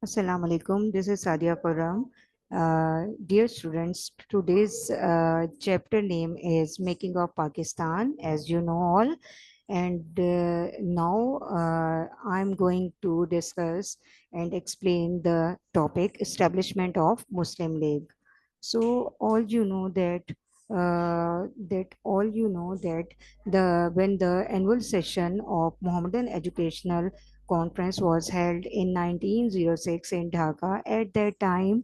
Assalamu alaikum. This is Sadia Karam. Dear students, today's chapter name is Making of Pakistan, as you know all. And now I'm going to discuss and explain the topic Establishment of Muslim League. So all you know that the when the annual session of Mohammedan Educational Conference was held in 1906 in Dhaka. At that time,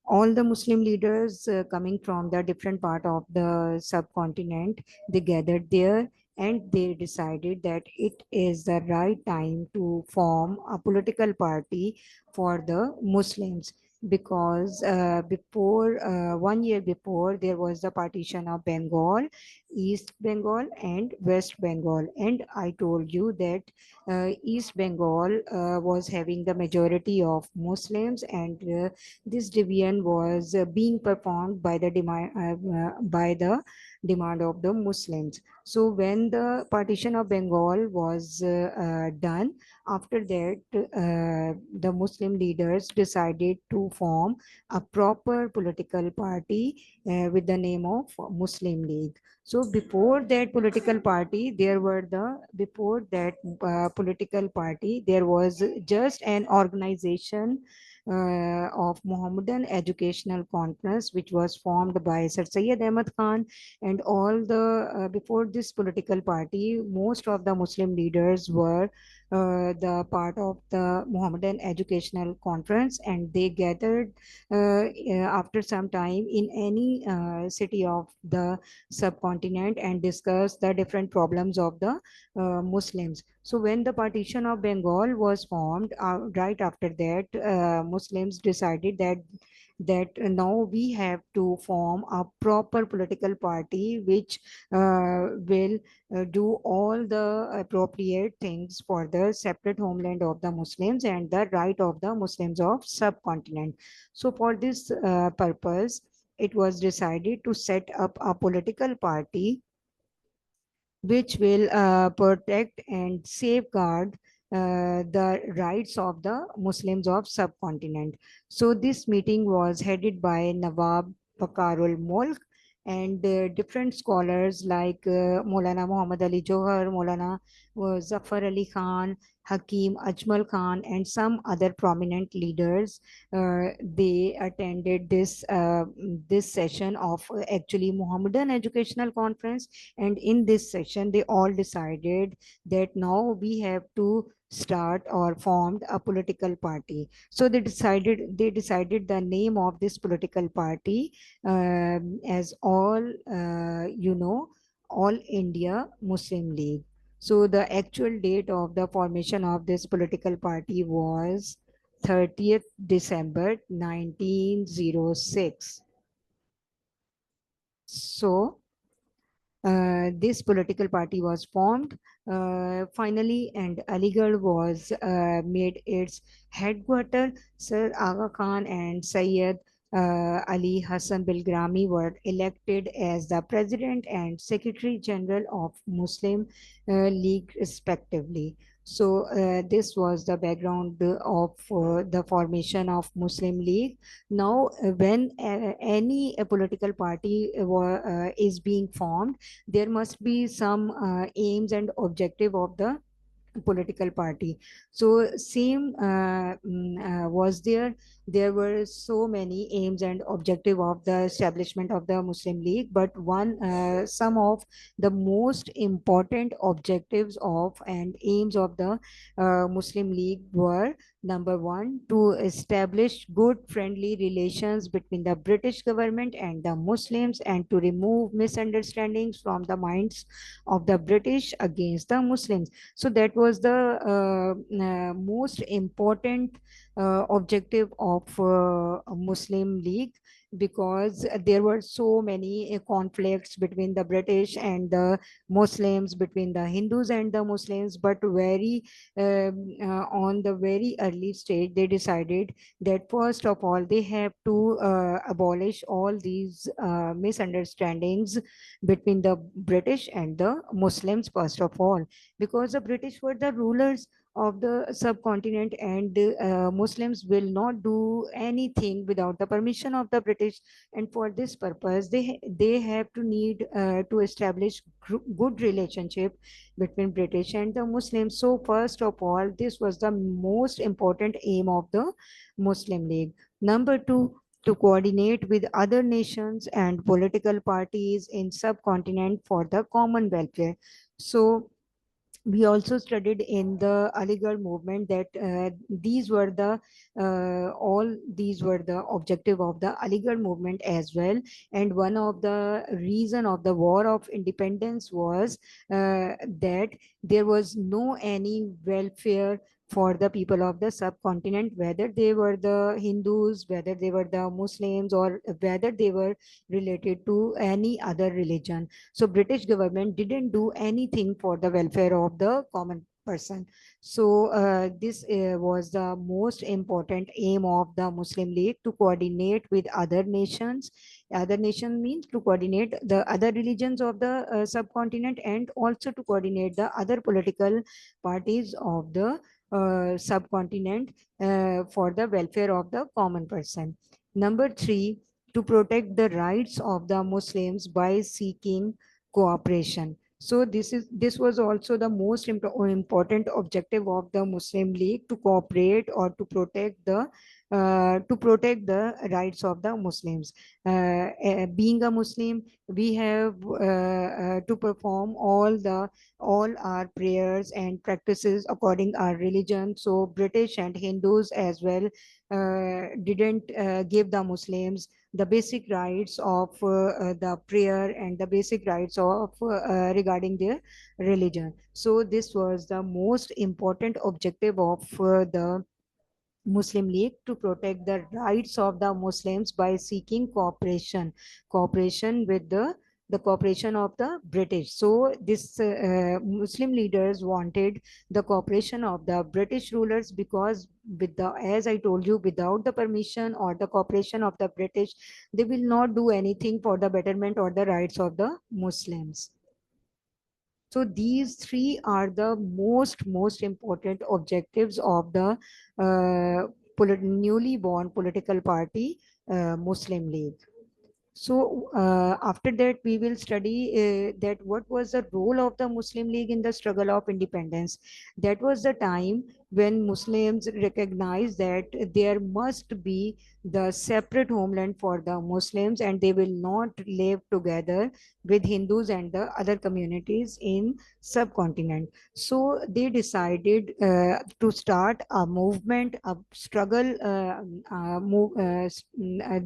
all the Muslim leaders coming from the different part of the subcontinent, they gathered there and they decided that it is the right time to form a political party for the Muslims because before 1 year before there was the partition of Bengal, East Bengal and West Bengal, and I told you that East Bengal was having the majority of Muslims, and this division was being performed by the demand of the Muslims. So when the partition of Bengal was done, after that the Muslim leaders decided to form a proper political party with the name of Muslim League. So before that political party, political party, there was just an organization of Mohammedan Educational Conference, which was formed by Sir Syed Ahmad Khan, and all the before this political party, most of the Muslim leaders were the part of the Mohammedan Educational Conference, and they gathered after some time in any city of the subcontinent and discussed the different problems of the Muslims. So when the partition of Bengal was formed, right after that, Muslims decided that now we have to form a proper political party which will do all the appropriate things for the separate homeland of the Muslims and the right of the Muslims of subcontinent. So for this purpose, it was decided to set up a political party which will protect and safeguard the rights of the Muslims of subcontinent. So this meeting was headed by Nawab Bakarul Mulk and different scholars like Maulana Muhammad Ali Johar, Maulana Zafar Ali Khan, Hakim Ajmal Khan, and some other prominent leaders. They attended this session of actually Muhammadan Educational Conference, and in this session they all decided that now we have to start or formed a political party. So they decided the name of this political party as All India Muslim League. So the actual date of the formation of this political party was 30th December 1906. So this political party was formed finally, and Aligarh was made its headquarter. Sir Aga Khan and Sayyid Ali Hassan Bilgrami were elected as the president and secretary general of Muslim League, respectively. So this was the background of the formation of Muslim League. Now, when any political party is being formed, there must be some aims and objective of the political party. So same was there were so many aims and objective of the establishment of the Muslim League, but one some of the most important objectives of and aims of the Muslim League were: number one, to establish good friendly relations between the British government and the Muslims, and to remove misunderstandings from the minds of the British against the Muslims. So that was the most important objective of a Muslim League, because there were so many conflicts between the British and the Muslims, between the Hindus and the Muslims. But on the very early stage, they decided that first of all they have to abolish all these misunderstandings between the British and the Muslims first of all, because the British were the rulers of the subcontinent, and Muslims will not do anything without the permission of the British. And for this purpose, they have to need to establish good relationship between British and the Muslims. So first of all, this was the most important aim of the Muslim League. Number two, to coordinate with other nations and political parties in subcontinent for the common welfare. So we also studied in the Aligarh movement that all these were the objective of the Aligarh movement as well. And one of the reason of the war of independence was that there was no any welfare for the people of the subcontinent, whether they were the Hindus, whether they were the Muslims, or whether they were related to any other religion. So British government didn't do anything for the welfare of the common person. So this was the most important aim of the Muslim League, to coordinate with other nations. Other nation means to coordinate the other religions of the subcontinent, and also to coordinate the other political parties of the subcontinent for the welfare of the common person. Number three, to protect the rights of the Muslims by seeking cooperation. So this was also the most important objective of the Muslim League, to cooperate or to protect the rights of the Muslims. Being a Muslim, we have to perform all our prayers and practices according our religion. So British and Hindus as well didn't give the Muslims the basic rights of the prayer and the basic rights of regarding their religion. So this was the most important objective of the Muslim League, to protect the rights of the Muslims by seeking cooperation with the cooperation of the British. So this Muslim leaders wanted the cooperation of the British rulers, because as I told you, without the permission or the cooperation of the British, they will not do anything for the betterment or the rights of the Muslims. So these three are the most important objectives of the newly born political party, Muslim League. So after that, we will study that what was the role of the Muslim League in the struggle of independence. That was the time when Muslims recognized that there must be the separate homeland for the Muslims, and they will not live together with Hindus and the other communities in subcontinent. So they decided to start a movement, a struggle.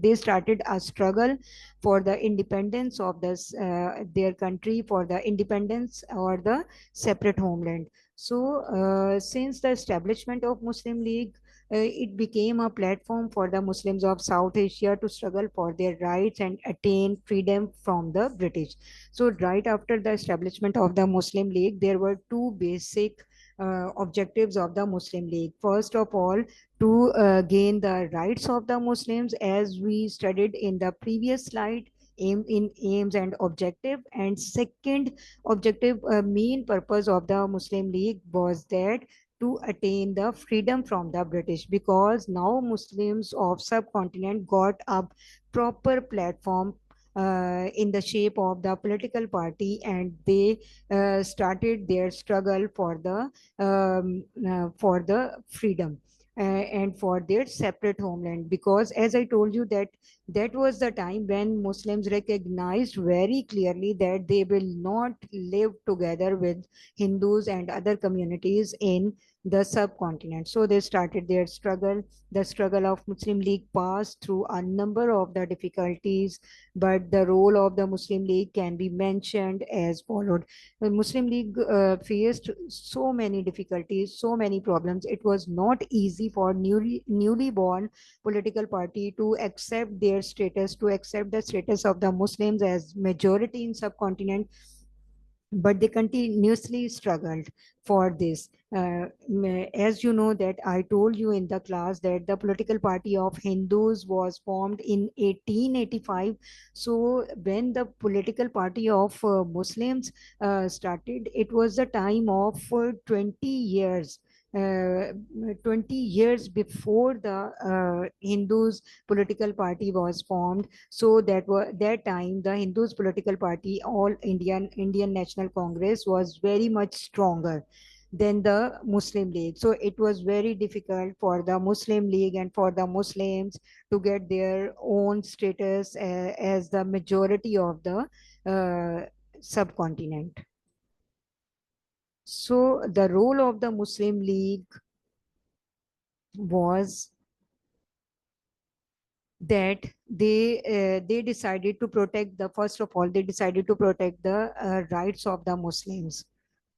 They started a struggle for the independence of their country, for the independence or the separate homeland. So since the establishment of Muslim League, it became a platform for the Muslims of South Asia to struggle for their rights and attain freedom from the British. So right after the establishment of the Muslim League, there were two basic objectives of the Muslim League. First of all, to gain the rights of the Muslims, as we studied in the previous slide, aims and objective. And second objective, main purpose of the Muslim League was that to attain the freedom from the British, because now Muslims of subcontinent got a proper platform in the shape of the political party, and they started their struggle for the freedom and for their separate homeland. Because as I told you, that was the time when Muslims recognized very clearly that they will not live together with Hindus and other communities in the subcontinent. So they started their struggle. The struggle of Muslim League passed through a number of the difficulties, but the role of the Muslim League can be mentioned as followed. The Muslim League faced so many difficulties, so many problems. It was not easy for newly born political party to accept their status, to accept the status of the Muslims as majority in subcontinent, but they continuously struggled for this. As you know, that I told you in the class that the political party of Hindus was formed in 1885. So when the political party of Muslims started, it was the time of 20 years. uh, 20 years before the Hindus political party was formed. So that time the Hindus political party, all Indian National Congress, was very much stronger than the Muslim League. So it was very difficult for the Muslim League and for the Muslims to get their own status as the majority of the subcontinent. So the role of the Muslim League was that they decided to protect the first of all they decided to protect the rights of the Muslims.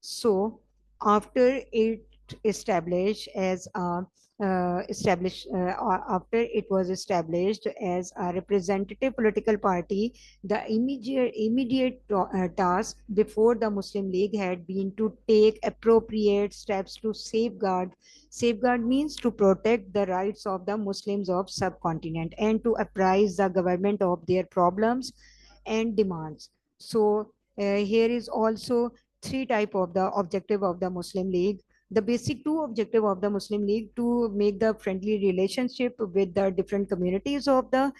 So after it established as a after it was established as a representative political party, the immediate task before the Muslim League had been to take appropriate steps to safeguard means to protect the rights of the Muslims of subcontinent and to apprise the government of their problems and demands. So here is also three type of the objective of the Muslim League. The basic two objective of the Muslim League to make the friendly relationship with the different communities of the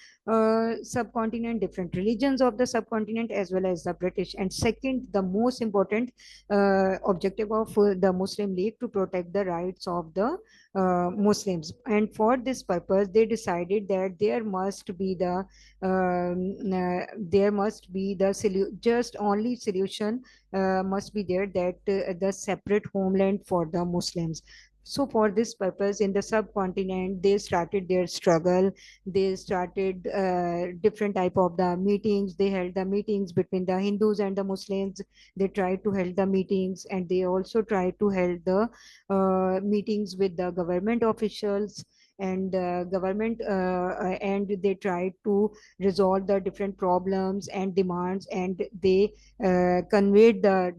subcontinent, different religions of the subcontinent, as well as the British. And second, the most important objective of the Muslim League to protect the rights of the Muslims. And for this purpose, they decided that there must be the just only solution must be there, that the separate homeland for the Muslims. So for this purpose, in the subcontinent, they started their struggle. They started different type of the meetings. They held the meetings between the Hindus and the Muslims. They tried to hold the meetings, and they also tried to hold the meetings with the government officials and and they tried to resolve the different problems and demands, and they conveyed the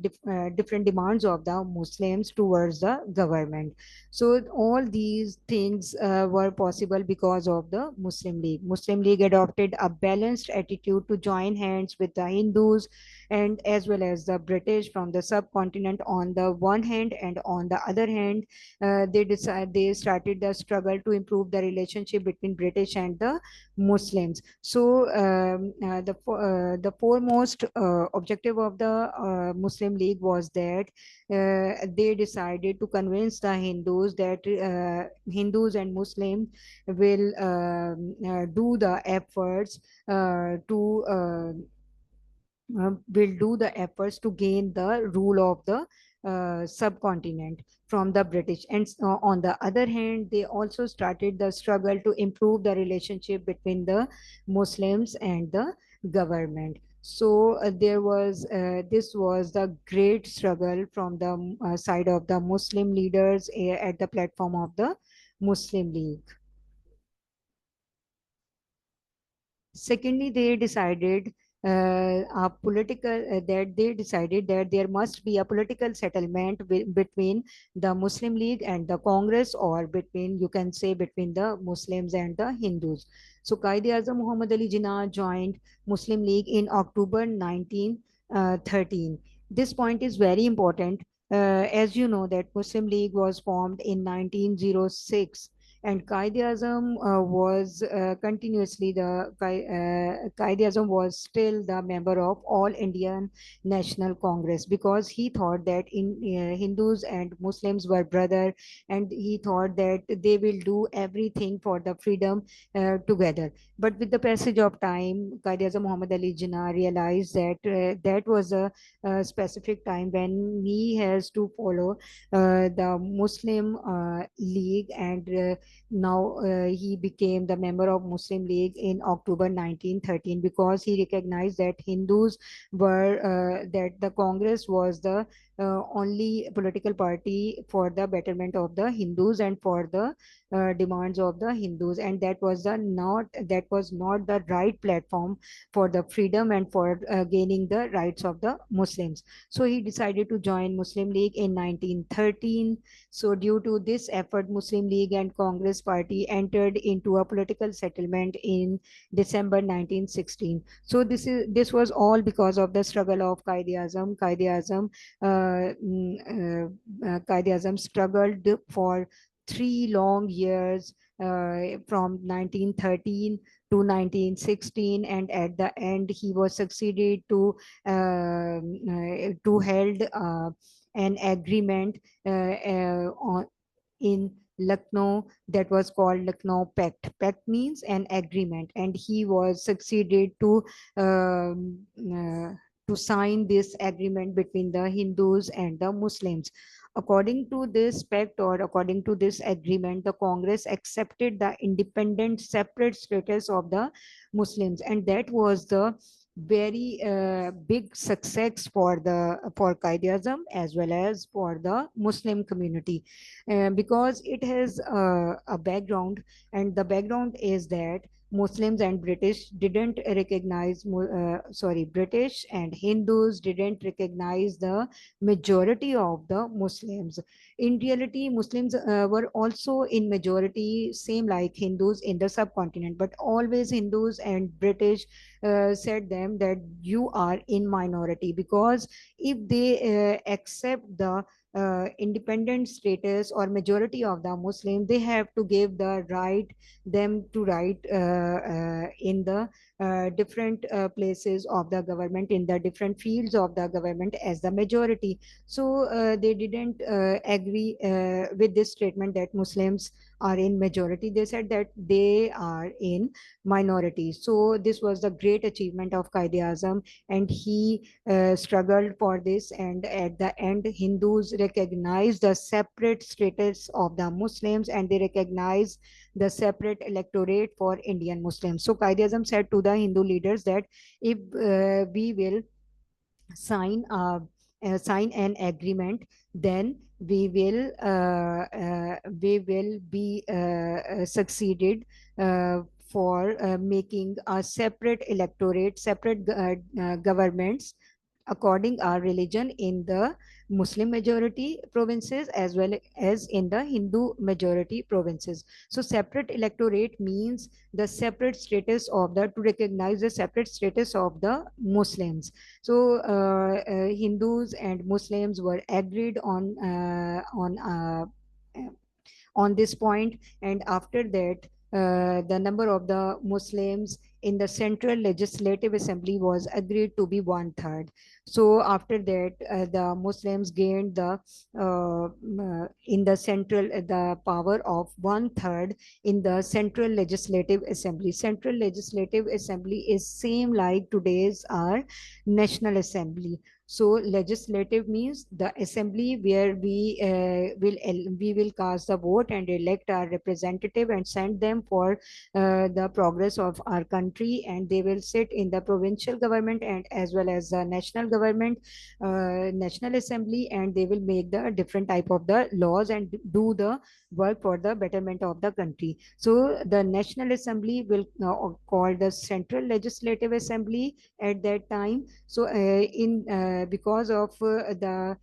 different demands of the Muslims towards the government. So all these things were possible because of the Muslim League. Muslim League adopted a balanced attitude to join hands with the Hindus and as well as the British from the subcontinent on the one hand, and on the other hand, they started the struggle to improve the relationship between British and the Muslims. So the foremost objective of the Muslim League was that they decided to convince the Hindus that Hindus and Muslims do the efforts will do the efforts to gain the rule of the subcontinent from the British. And on the other hand, they also started the struggle to improve the relationship between the Muslims and the government. So this was the great struggle from the side of the Muslim leaders at the platform of the Muslim League. Secondly, they decided that they decided that there must be a political settlement between the Muslim League and the Congress, or between, you can say, between the Muslims and the Hindus. So Quaid-e-Azam Muhammad Ali Jinnah joined Muslim League in October 1913. This point is very important. As you know that Muslim League was formed in 1906, and Quaid-e-Azam was continuously Quaid-e-Azam was still the member of All Indian National Congress, because he thought that Hindus and Muslims were brother, and he thought that they will do everything for the freedom together. But with the passage of time, Quaid-e-Azam Muhammad Ali Jinnah realized that that was a specific time when he has to follow the Muslim League, and now he became the member of Muslim League in October 1913, because he recognized that Hindus were that the Congress was the only political party for the betterment of the Hindus and for the demands of the Hindus, and that was not the right platform for the freedom and for gaining the rights of the Muslims. So he decided to join Muslim League in 1913. So due to this effort, Muslim League and Congress Congress Party entered into a political settlement in December 1916. So this was all because of the struggle of Quaid-e-Azam. Quaid-e-Azam struggled for 3 long years, from 1913 to 1916, and at the end he was succeeded to held an agreement in Lucknow, that was called Lucknow Pact. Pact means an agreement, and he was succeeded um, uh, to sign this agreement between the Hindus and the Muslims. According to this pact, or according to this agreement, the Congress accepted the independent, separate status of the Muslims, and that was the very big success for Quaid-e-Azam as well as for the Muslim community, because it has a background, and the background is that Muslims and British didn't recognize, British and Hindus didn't recognize the majority of the Muslims. In reality, Muslims were also in majority, same like Hindus in the subcontinent, but always Hindus and British said them that you are in minority, because if they accept the independent status or majority of the Muslim, they have to give the right them to write in the different places of the government, in the different fields of the government as the majority. So they didn't agree with this statement that Muslims are in majority. They said that they are in minority. So this was the great achievement of Quaid-e-Azam, and he struggled for this, and at the end Hindus recognized the separate status of the Muslims, and they recognized the separate electorate for Indian Muslims. So Quaid-e-Azam said to the Hindu leaders that if we will sign sign an agreement, then we will be succeeded for making a separate electorate, separate governments according our religion in the Muslim majority provinces as well as in the Hindu majority provinces. So separate electorate means the separate status of the, to recognize the separate status of the Muslims. So Hindus and Muslims were agreed on this point, and after that the number of the Muslims in the Central Legislative Assembly was agreed to be one-third. So after that, the Muslims gained in the central the power of one-third in the Central Legislative Assembly. Central Legislative Assembly is same like today's our National Assembly. So legislative means the assembly where we will cast the vote and elect our representative and send them for the progress of our country, and they will sit in the provincial government and as well as the national government, national assembly, and they will make the different type of the laws and do the work for the betterment of the country. So the National Assembly will call the Central Legislative Assembly at that time. So in because of the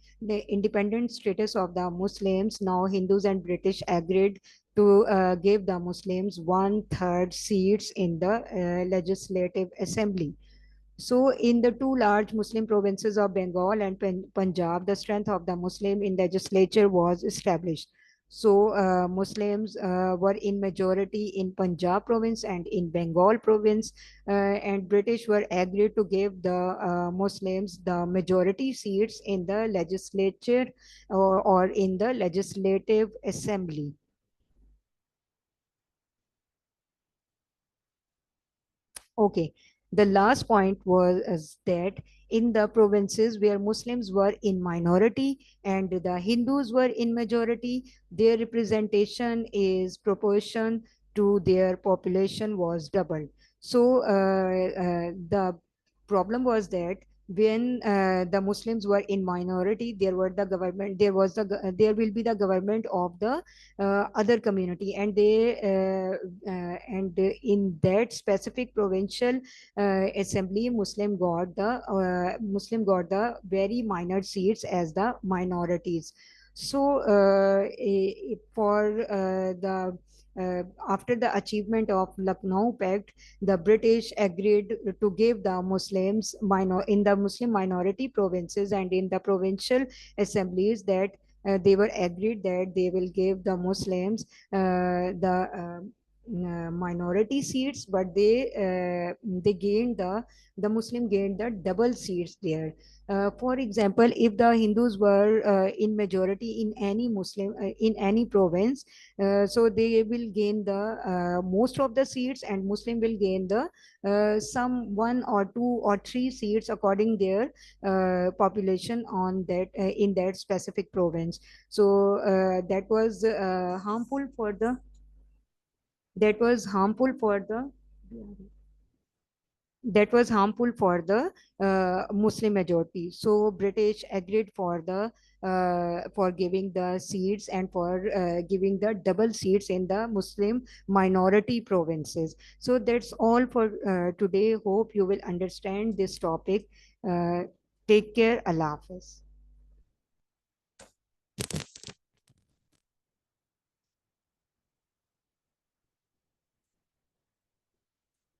independent status of the Muslims, now Hindus and British agreed to give the Muslims one-third seats in the Legislative Assembly. So, in the two large Muslim provinces of Bengal and Punjab, the strength of the Muslim in legislature was established. So, Muslims were in majority in Punjab province and in Bengal province, and British were agreed to give the Muslims the majority seats in the legislature or in the legislative assembly. Okay. The last point was that in the provinces where Muslims were in minority and the Hindus were in majority, their representation is proportion to their population was doubled. So the problem was that when the Muslims were in minority, there will be the government of the other community, and in that specific provincial assembly, Muslim got the very minor seats as the minorities. So, for the after the achievement of Lucknow Pact, the British agreed to give the Muslims in the Muslim minority provinces and in the provincial assemblies that they were agreed that they will give the Muslims the minority seats, but they gained the Muslim gained the double seats there. For example, if the Hindus were in majority in any Muslim in any province, so they will gain the most of the seats, and Muslim will gain the some one or two or three seats according their population on that in that specific province. So that was harmful for the that was harmful for the Muslim majority. So British agreed for giving the seats and for giving the double seats in the Muslim minority provinces. So that's all for today. Hope you will understand this topic. Uh, Take care. Allah Hafiz.